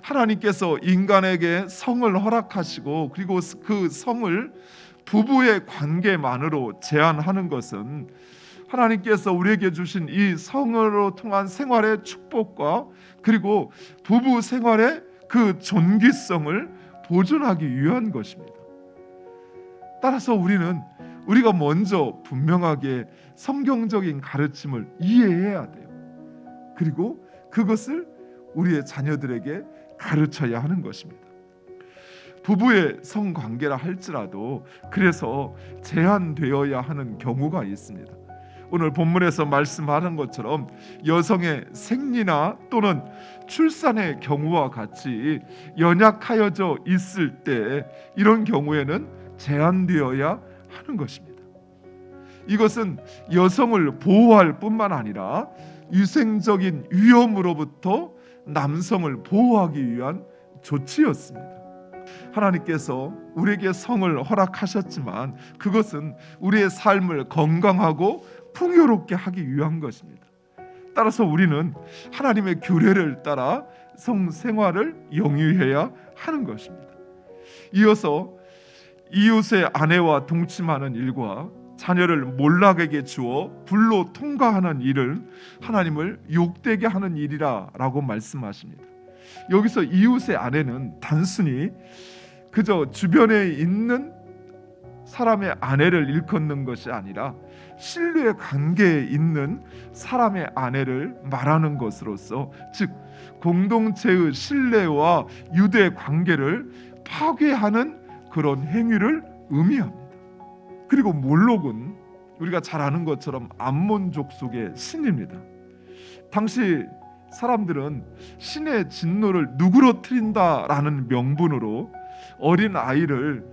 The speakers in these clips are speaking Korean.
하나님께서 인간에게 성을 허락하시고 그리고 그 성을 부부의 관계만으로 제한하는 것은 하나님께서 우리에게 주신 이 성으로 통한 생활의 축복과 그리고 부부 생활의 그 존귀성을 보존하기 위한 것입니다. 따라서 우리가 먼저 분명하게 성경적인 가르침을 이해해야 돼요. 그리고 그것을 우리의 자녀들에게 가르쳐야 하는 것입니다. 부부의 성관계라 할지라도 그래서 제한되어야 하는 경우가 있습니다. 오늘 본문에서 말씀하는 것처럼 여성의 생리나 또는 출산의 경우와 같이 연약하여져 있을 때 이런 경우에는 제한되어야 하는 것입니다. 이것은 여성을 보호할 뿐만 아니라 위생적인 위험으로부터 남성을 보호하기 위한 조치였습니다. 하나님께서 우리에게 성을 허락하셨지만 그것은 우리의 삶을 건강하고 풍요롭게 하기 위한 것입니다. 따라서 우리는 하나님의 규례를 따라 성생활을 영위해야 하는 것입니다. 이어서 이웃의 아내와 동침하는 일과 자녀를 몰락에게 주어 불로 통과하는 일을 하나님을 욕되게 하는 일이라고 말씀하십니다. 여기서 이웃의 아내는 단순히 그저 주변에 있는 사람의 아내를 일컫는 것이 아니라 신뢰 관계에 있는 사람의 아내를 말하는 것으로서, 즉 공동체의 신뢰와 유대 관계를 파괴하는 그런 행위를 의미합니다. 그리고 몰록은 우리가 잘 아는 것처럼 암몬 족속의 신입니다. 당시 사람들은 신의 진노를 누그러뜨린다라는 명분으로 어린 아이를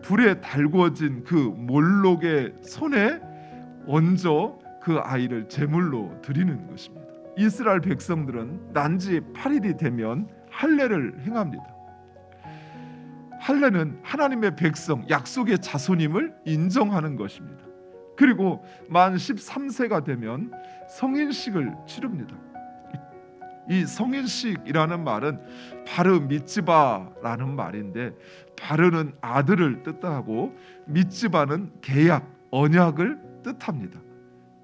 불에 달구어진 그 몰록의 손에 얹어 그 아이를 제물로 드리는 것입니다. 이스라엘 백성들은 난지 8일이 되면 할례를 행합니다. 할례는 하나님의 백성, 약속의 자손임을 인정하는 것입니다. 그리고 만 13세가 되면 성인식을 치릅니다. 이 성인식이라는 말은 바르 미츠바라는 말인데, 바르는 아들을 뜻하고 미츠바는 계약, 언약을 뜻합니다.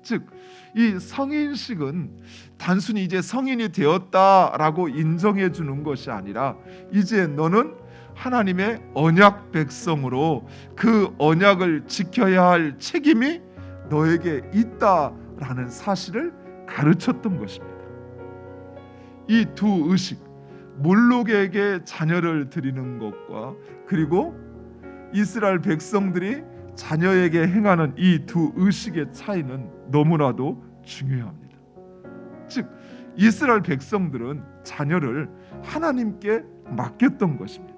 즉, 이 성인식은 단순히 이제 성인이 되었다라고 인정해 주는 것이 아니라 이제 너는 하나님의 언약 백성으로 그 언약을 지켜야 할 책임이 너에게 있다라는 사실을 가르쳤던 것입니다. 이 두 의식, 몰록에게 자녀를 드리는 것과 그리고 이스라엘 백성들이 자녀에게 행하는 이 두 의식의 차이는 너무나도 중요합니다. 즉, 이스라엘 백성들은 자녀를 하나님께 맡겼던 것입니다.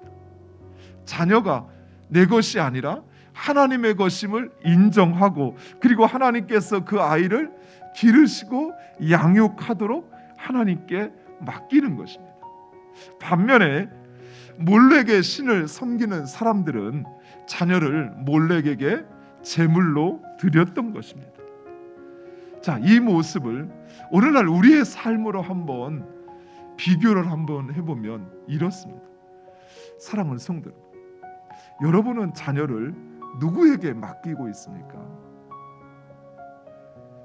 자녀가 내 것이 아니라 하나님의 것임을 인정하고 그리고 하나님께서 그 아이를 기르시고 양육하도록 하나님께 맡기는 것입니다. 반면에 몰렉의 신을 섬기는 사람들은 자녀를 몰렉에게 제물로 드렸던 것입니다. 자, 이 모습을 오늘날 우리의 삶으로 한번 비교를 한번 해보면 이렇습니다. 사랑하는 성도 여러분, 여러분은 자녀를 누구에게 맡기고 있습니까?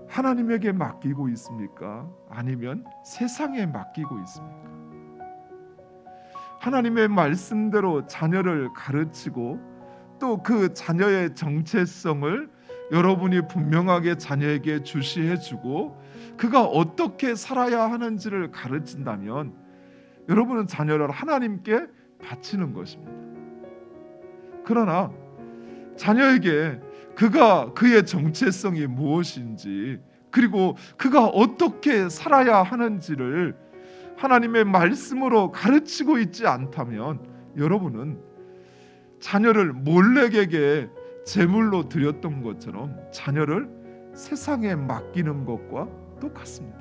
하나님에게 맡기고 있습니까? 아니면 세상에 맡기고 있습니까? 하나님의 말씀대로 자녀를 가르치고 또 그 자녀의 정체성을 여러분이 분명하게 자녀에게 주시해주고 그가 어떻게 살아야 하는지를 가르친다면 여러분은 자녀를 하나님께 바치는 것입니다. 그러나 자녀에게 그의 정체성이 무엇인지 그리고 그가 어떻게 살아야 하는지를 하나님의 말씀으로 가르치고 있지 않다면 여러분은 자녀를 몰렉에게 제물로 드렸던 것처럼 자녀를 세상에 맡기는 것과 똑같습니다.